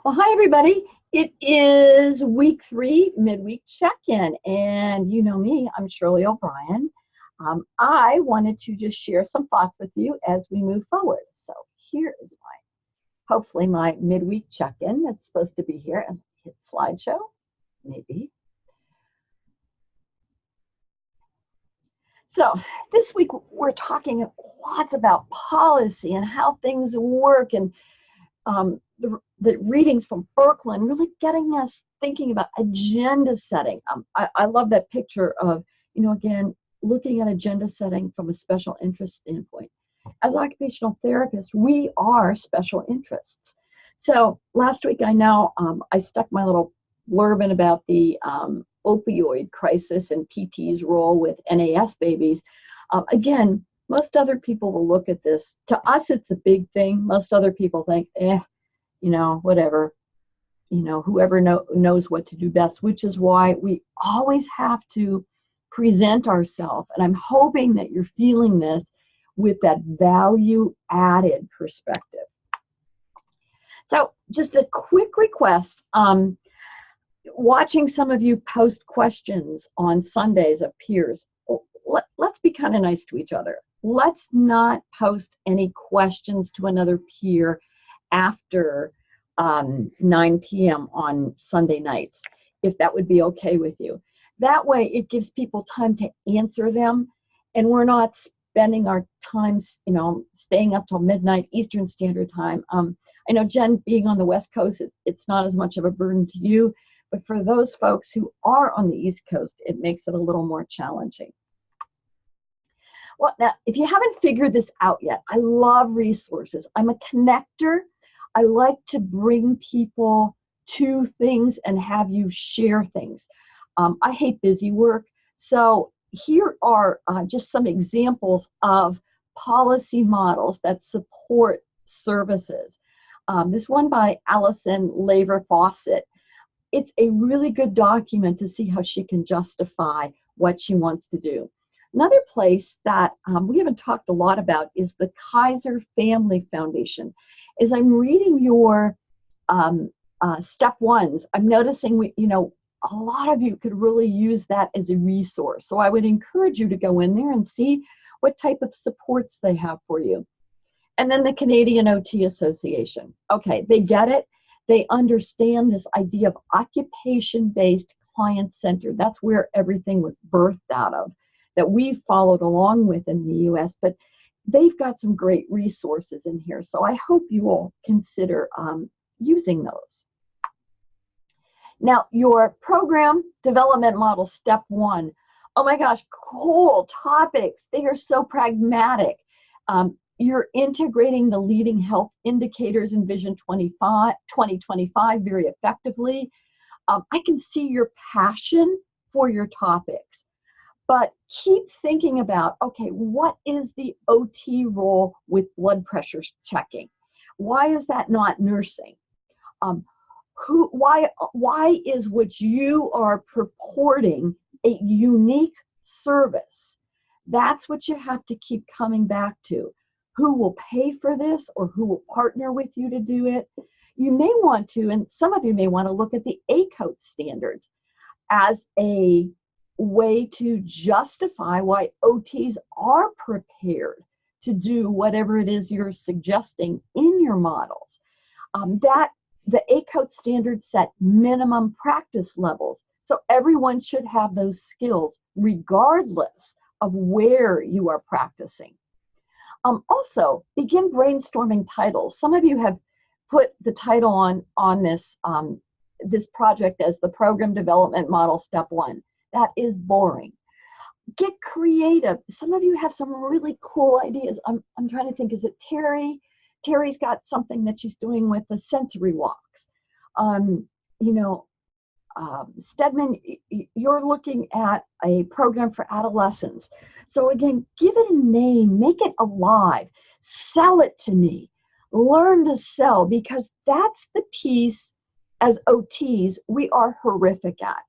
Well, hi, everybody. It is week 3, midweek check-in, and you know me, I'm Shirley O'Brien. I wanted to just share some thoughts with you as we move forward. So here is hopefully my midweek check-in that's supposed to be here. And hit slideshow, maybe. So this week we're talking lots about policy and how things work, and the readings from Birkeland really getting us thinking about agenda setting. I love that picture of, again, looking at agenda setting from a special interest standpoint. As occupational therapists, we are special interests. So last week I stuck my little blurb in about the opioid crisis and PT's role with NAS babies. Again, most other people will look at this. To us, it's a big thing. Most other people think, whatever, whoever knows what to do best, which is why we always have to present ourselves. And I'm hoping that you're feeling this with that value added perspective. So just a quick request, watching some of you post questions on Sundays of peers, let's be kind of nice to each other. Let's not post any questions to another peer after 9 p.m. on Sunday nights, if that would be okay with you. That way it gives people time to answer them, and we're not spending our time, staying up till midnight Eastern Standard Time. I know, Jen, being on the West Coast, it's not as much of a burden to you, but for those folks who are on the East Coast, it makes it a little more challenging. Well, now, if you haven't figured this out yet, I love resources. I'm a connector. I like to bring people to things and have you share things. I hate busy work. So here are just some examples of policy models that support services. This one by Allison Laver Fawcett. It's a really good document to see how she can justify what she wants to do. Another place that we haven't talked a lot about is the Kaiser Family Foundation. As I'm reading your step ones, I'm noticing a lot of you could really use that as a resource. So I would encourage you to go in there and see what type of supports they have for you. And then the Canadian OT Association. Okay, they get it. They understand this idea of occupation-based, client-centered. That's where everything was birthed out of, that we've followed along with in the US, but they've got some great resources in here. So I hope you will consider using those. Now, your program development model, step 1. Oh my gosh, cool topics. They are so pragmatic. You're integrating the leading health indicators in Vision 2025 very effectively. I can see your passion for your topics, but keep thinking about, okay, what is the OT role with blood pressure checking? Why is that not nursing? Why is what you are purporting a unique service? That's what you have to keep coming back to. Who will pay for this, or who will partner with you to do it? You may want to, and some of you may want to look at the ACOT standards as a way to justify why OTs are prepared to do whatever it is you're suggesting in your models. The ACOT standards set minimum practice levels, so everyone should have those skills regardless of where you are practicing. Also, begin brainstorming titles. Some of you have put the title on this, this project as the Program Development Model Step 1. That is boring. Get creative. Some of you have some really cool ideas. I'm trying to think, is it Terry? Terry's got something that she's doing with the sensory walks. Stedman, you're looking at a program for adolescents. So again, give it a name, make it alive, sell it to me, learn to sell, because that's the piece as OTs we are horrific at.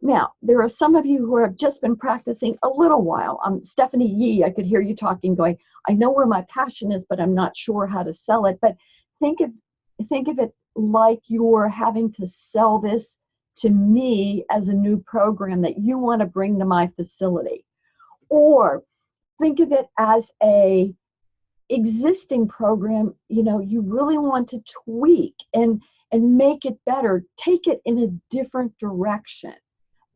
Now, there are some of you who have just been practicing a little while. Stephanie Yee, I could hear you talking, going, I know where my passion is, but I'm not sure how to sell it. But think of it like you're having to sell this to me as a new program that you want to bring to my facility. Or think of it as a existing program, you really want to tweak and make it better, take it in a different direction.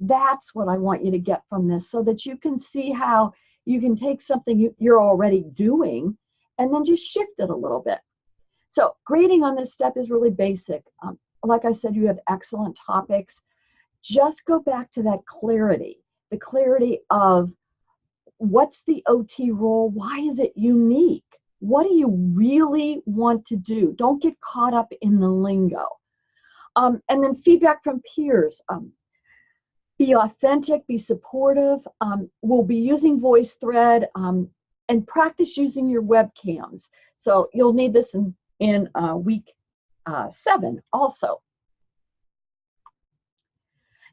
That's what I want you to get from this, so that you can see how you can take something you're already doing and then just shift it a little bit. So grading on this step is really basic. Like I said, you have excellent topics. Just go back to that clarity, the clarity of what's the OT role? Why is it unique? What do you really want to do? Don't get caught up in the lingo. And then feedback from peers. Be authentic, be supportive. We'll be using VoiceThread, and practice using your webcams. So you'll need this in week 7 also.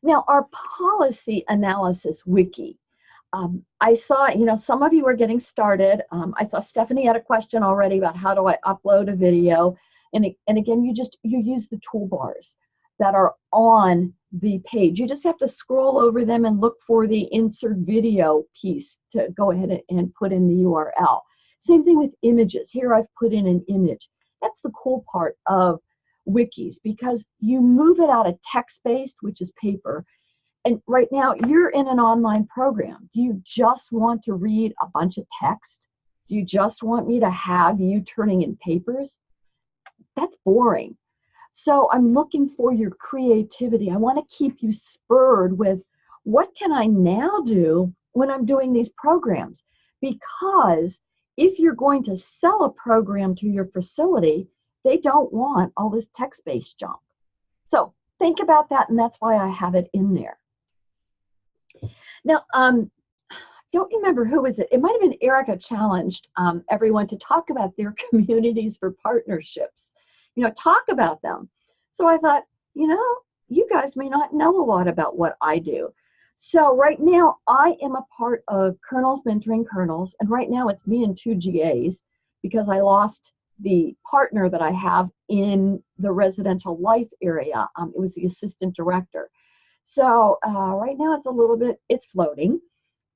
Now, our policy analysis wiki. I saw, some of you are getting started. I saw Stephanie had a question already about how do I upload a video. And again, you use the toolbars that are on the page. You just have to scroll over them and look for the insert video piece to go ahead and put in the URL. Same thing with images. Here I've put in an image. That's the cool part of wikis, because you move it out of text-based, which is paper. And right now, you're in an online program. Do you just want to read a bunch of text? Do you just want me to have you turning in papers? That's boring. So I'm looking for your creativity. I want to keep you spurred with, what can I now do when I'm doing these programs? Because if you're going to sell a program to your facility, they don't want all this text-based junk. So think about that, and that's why I have it in there. Now, I don't remember who was it. It might have been Erica challenged everyone to talk about their communities for partnerships. Talk about them. So I thought, you guys may not know a lot about what I do. So right now, I am a part of Colonels Mentoring Colonels, and right now it's me and 2 GAs, because I lost the partner that I have in the residential life area. It was the assistant director. So right now it's floating,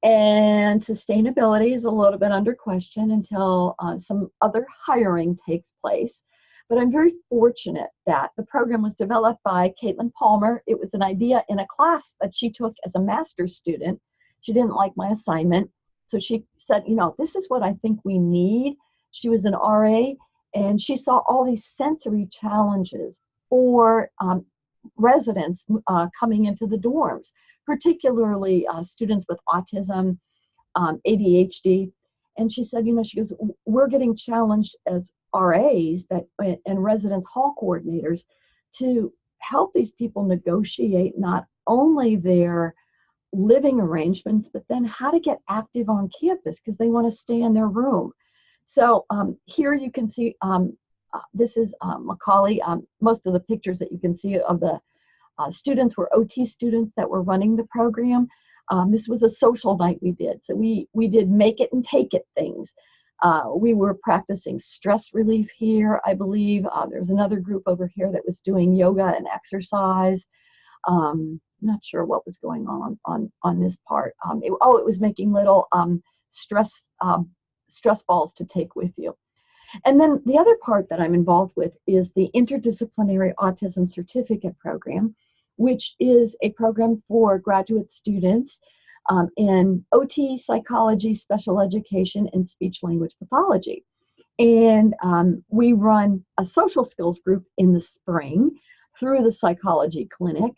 and sustainability is a little bit under question until some other hiring takes place. But I'm very fortunate that the program was developed by Caitlin Palmer. It was an idea in a class that she took as a master's student. She didn't like my assignment, so she said, this is what I think we need. She was an RA, and she saw all these sensory challenges for residents coming into the dorms, particularly students with autism, ADHD. And she said, she goes, we're getting challenged as RAs and residence hall coordinators to help these people negotiate not only their living arrangements, but then how to get active on campus, because they want to stay in their room. So here you can see, this is Macaulay. Most of the pictures that you can see of the students were OT students that were running the program. This was a social night we did. So we did make it and take it things. We were practicing stress relief here, I believe. There's another group over here that was doing yoga and exercise. Not sure what was going on this part. It was making little stress balls to take with you. And then the other part that I'm involved with is the Interdisciplinary Autism Certificate Program, which is a program for graduate students in OT, psychology, special education, and speech-language pathology. And we run a social skills group in the spring through the psychology clinic.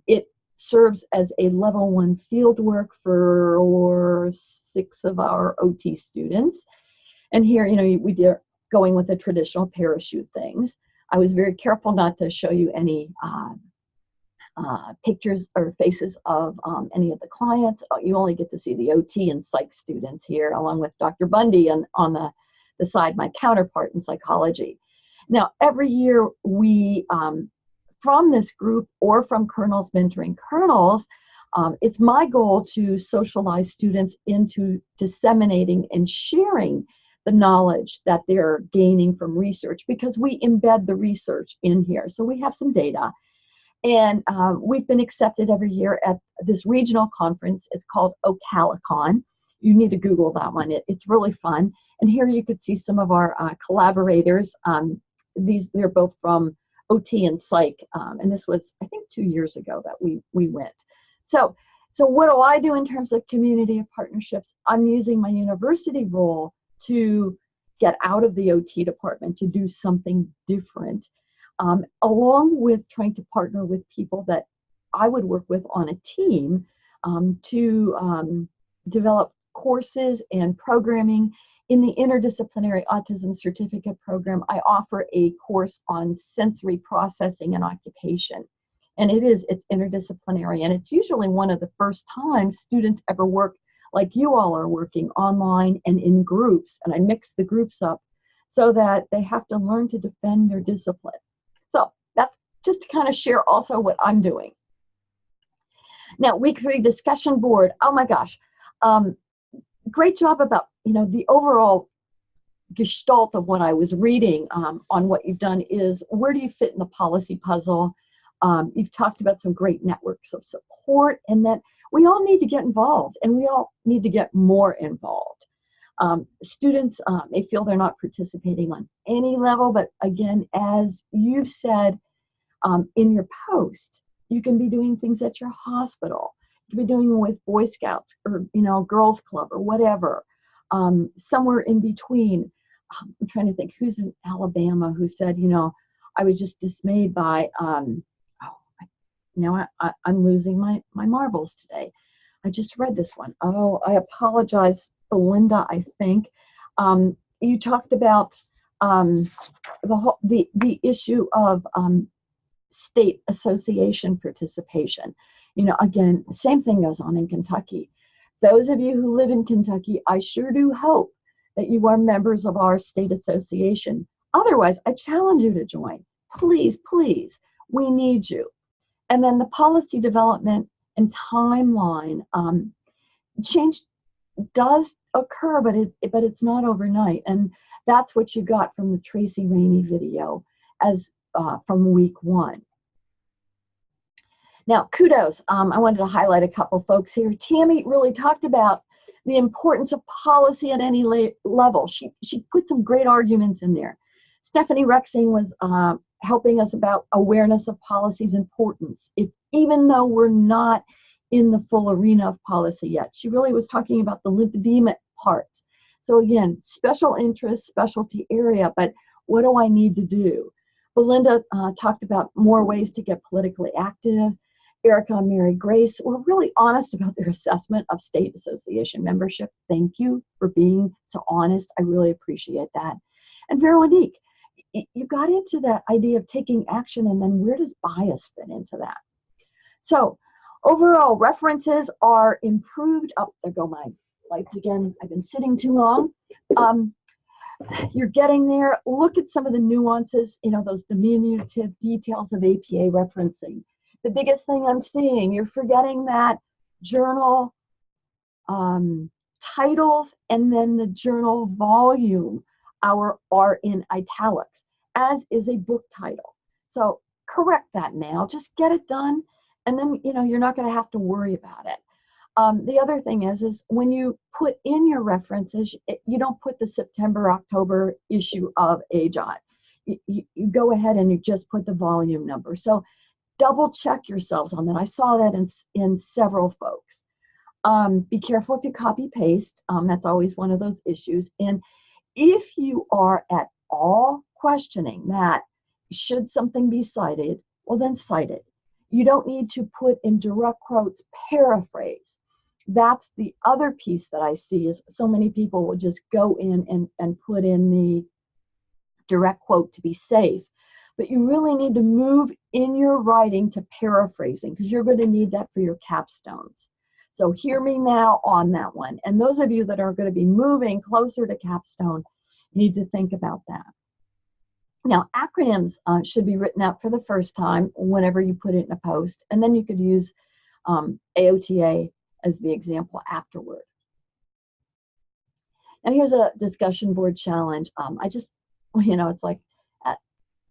It serves as a level 1 field work for 6 of our OT students. And here, we did going with the traditional parachute things. I was very careful not to show you any pictures or faces of any of the clients. You only get to see the OT and psych students here, along with Dr. Bundy and on the side, my counterpart in psychology. Now, every year we, from this group or from Colonels Mentoring Colonels, it's my goal to socialize students into disseminating and sharing the knowledge that they're gaining from research, because we embed the research in here. So we have some data. And we've been accepted every year at this regional conference. It's called OCALICON. You need to Google that one. It's really fun. And here you could see some of our collaborators. They're both from OT and Psych. And this was, I think, 2 years ago that we went. So what do I do in terms of community of partnerships? I'm using my university role to get out of the OT department to do something different. Along with trying to partner with people that I would work with on a team to develop courses and programming. In the Interdisciplinary Autism Certificate Program, I offer a course on sensory processing and occupation. And it's interdisciplinary, and it's usually one of the first times students ever work like you all are working online and in groups, and I mix the groups up so that they have to learn to defend their discipline. So that's just to kind of share also what I'm doing. Now, week 3 discussion board. Oh my gosh, great job about, the overall gestalt of what I was reading on what you've done is, where do you fit in the policy puzzle? You've talked about some great networks of support, and that we all need to get involved, and we all need to get more involved. Students may feel they're not participating on any level, but again, as you've said in your post, you can be doing things at your hospital. You can be doing with Boy Scouts or Girls Club or whatever. Somewhere in between. I'm trying to think who's in Alabama who said, I was just dismayed by, I'm losing my marbles today. I just read this one. Oh, I apologize, Belinda, I think. You talked about the issue of state association participation. Again, same thing goes on in Kentucky. Those of you who live in Kentucky, I sure do hope that you are members of our state association. Otherwise, I challenge you to join. Please, please, we need you. And then the policy development and timeline. Change does occur, but it's not overnight. And that's what you got from the Tracy Rainey video as from week 1. Now, kudos. I wanted to highlight a couple folks here. Tammy really talked about the importance of policy at any level. She put some great arguments in there. Stephanie Rexing was helping us about awareness of policy's importance. Even though we're not in the full arena of policy yet, she really was talking about the lymphedema parts. So again, special interest, specialty area, but what do I need to do? Belinda talked about more ways to get politically active. Erica and Mary Grace were really honest about their assessment of state association membership. Thank you for being so honest. I really appreciate that. And Veronique, you got into that idea of taking action, and then where does bias fit into that? So overall, references are improved. Oh, there go my lights again. I've been sitting too long. You're getting there. Look at some of the nuances, those diminutive details of APA referencing. The biggest thing I'm seeing, you're forgetting that journal titles and then the journal volume are in italics, as is a book title. So correct that now. Just get it done, and then you're not going to have to worry about it. The other thing is when you put in your references, you don't put the September-October issue of AJOT. You go ahead and you just put the volume number. So double check yourselves on that. I saw that in several folks. Be careful if you copy paste. That's always one of those issues. And if you are at all questioning that, should something be cited, well then cite it. You don't need to put in direct quotes, paraphrase. That's the other piece that I see is so many people will just go in and put in the direct quote to be safe. But you really need to move in your writing to paraphrasing, because you're going to need that for your capstones. So hear me now on that one. And those of you that are going to be moving closer to capstone need to think about that. Now, acronyms should be written out for the first time whenever you put it in a post, and then you could use AOTA as the example afterward. Now here's a discussion board challenge. It's like, uh,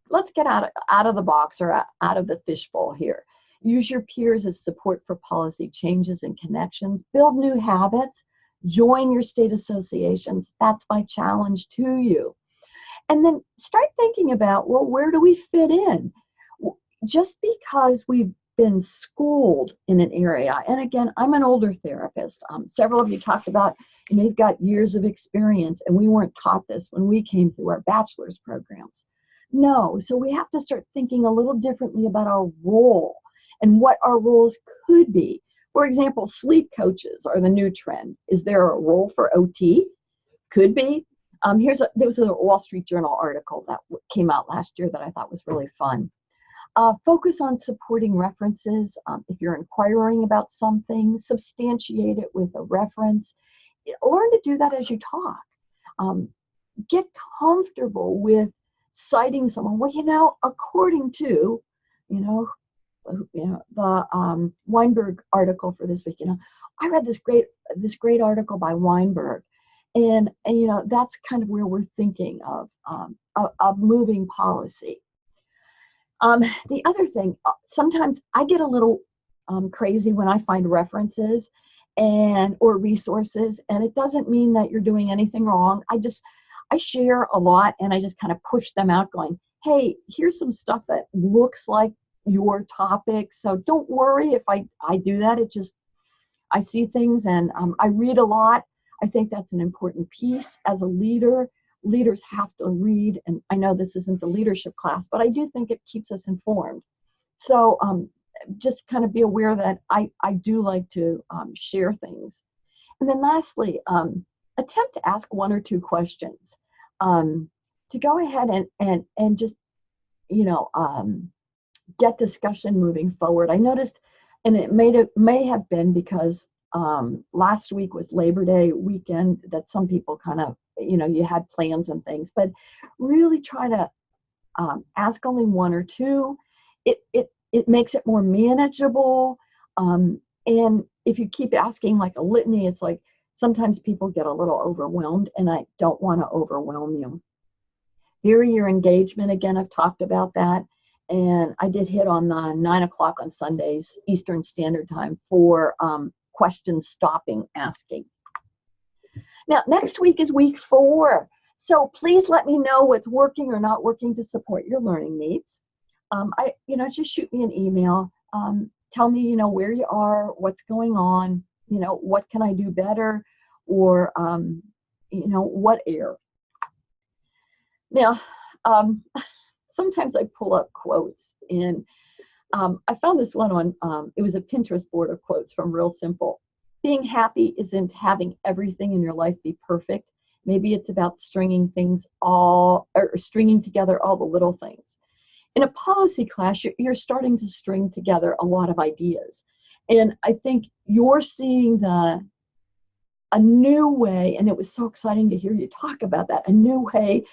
let's get out of the box, or out of the fishbowl here. Use your peers as support for policy changes and connections. Build new habits. Join your state associations. That's my challenge to you. And then start thinking about, well, where do we fit in? Just because we've been schooled in an area, and again, I'm an older therapist. Several of you talked about, you've got years of experience, and we weren't taught this when we came through our bachelor's programs. No, so we have to start thinking a little differently about our role and what our roles could be. For example, sleep coaches are the new trend. Is there a role for OT? Could be. There was a Wall Street Journal article that came out last year that I thought was really fun. Focus on supporting references. If you're inquiring about something, substantiate it with a reference. Learn to do that as you talk. Get comfortable with citing someone. Well, according to, the Weinberg article for this week. I read this great article by Weinberg, and that's kind of where we're thinking of moving policy. The other thing, sometimes I get a little crazy when I find references or resources, and it doesn't mean that you're doing anything wrong. I share a lot, and I just kind of push them out going, hey, here's some stuff that looks like your topic, so don't worry if I do that. I see things, and I read a lot. I think that's an important piece. As a leader, leaders have to read, and I know this isn't the leadership class, but I do think it keeps us informed. So just kind of be aware that I do like to share things. And then lastly, attempt to ask one or two questions, to go ahead and just, get discussion moving forward. I noticed, and it may have been because last week was Labor Day weekend, that some people kind of, you had plans and things, but really try to ask only one or two. It makes it more manageable. And if you keep asking like a litany, it's like sometimes people get a little overwhelmed, and I don't want to overwhelm you. Vary your engagement. Again, I've talked about that. And I did hit on the 9 o'clock on Sundays, Eastern Standard Time, for question stopping asking. Now, next week is week 4. So please let me know what's working or not working to support your learning needs. Just shoot me an email. Tell me, where you are, what's going on, what can I do better, or, what error. Now, sometimes I pull up quotes, and I found this one on, it was a Pinterest board of quotes from Real Simple. Being happy isn't having everything in your life be perfect. Maybe it's about stringing together all the little things. In a policy class, you're starting to string together a lot of ideas. And I think you're seeing a new way, and it was so exciting to hear you talk about that, a new way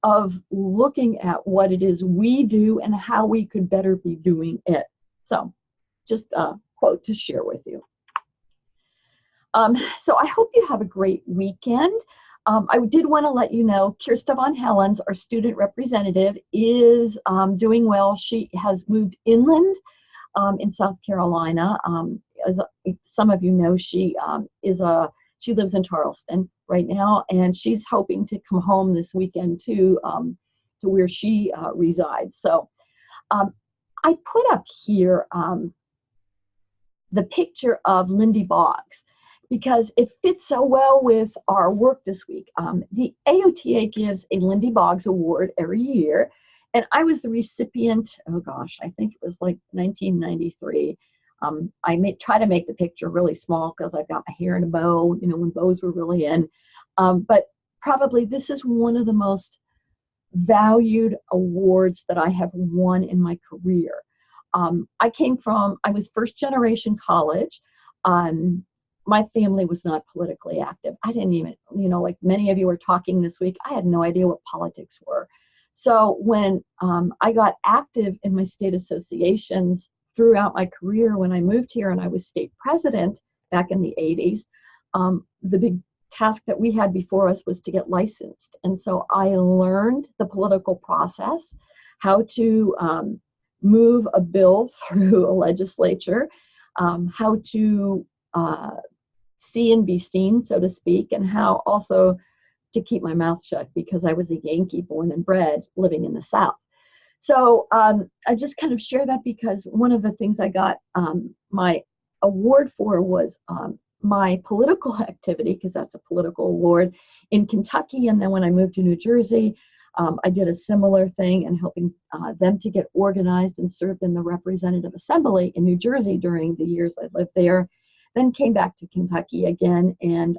of looking at what it is we do and how we could better be doing it. So just a quote to share with you. So I hope you have a great weekend. I did want to let you know, Kirsta Von Helens, our student representative, is doing well. She has moved inland in South Carolina. As some of you know, she lives in Charleston right now, and she's hoping to come home this weekend to where she resides. So I put up here the picture of Lindy Boggs, because it fits so well with our work this week. The AOTA gives a Lindy Boggs Award every year, and I was the recipient, I think it was like 1993. I try to make the picture really small because I've got my hair in a bow, when bows were really in. But probably this is one of the most valued awards that I have won in my career. I was first generation college. My family was not politically active. I didn't even, like many of you are talking this week, I had no idea what politics were. So when I got active in my state associations throughout my career, when I moved here and I was state president back in the 80s, the big task that we had before us was to get licensed. And so I learned the political process, how to move a bill through a legislature, how to see and be seen, so to speak, and how also to keep my mouth shut because I was a Yankee born and bred living in the South. So I just kind of share that because one of the things I got my award for was my political activity, because that's a political award, in Kentucky. And then when I moved to New Jersey, I did a similar thing in helping them to get organized and served in the Representative Assembly in New Jersey during the years I lived there. Then came back to Kentucky again and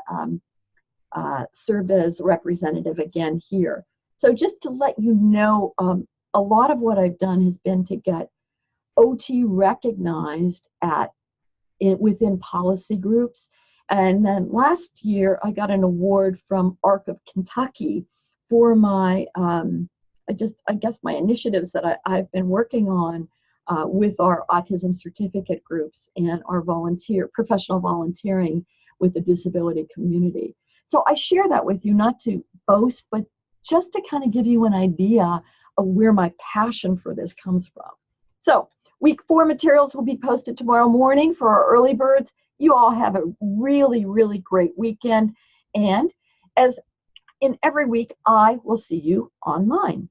served as representative again here. So just to let you know, a lot of what I've done has been to get OT recognized within policy groups. And then last year, I got an award from ARC of Kentucky for my, I guess my initiatives that I've been working on with our autism certificate groups and our professional volunteering with the disability community. So I share that with you, not to boast, but just to kind of give you an idea of where my passion for this comes from. So week 4 materials will be posted tomorrow morning for our early birds. You all have a really, really great weekend. And as in every week, I will see you online.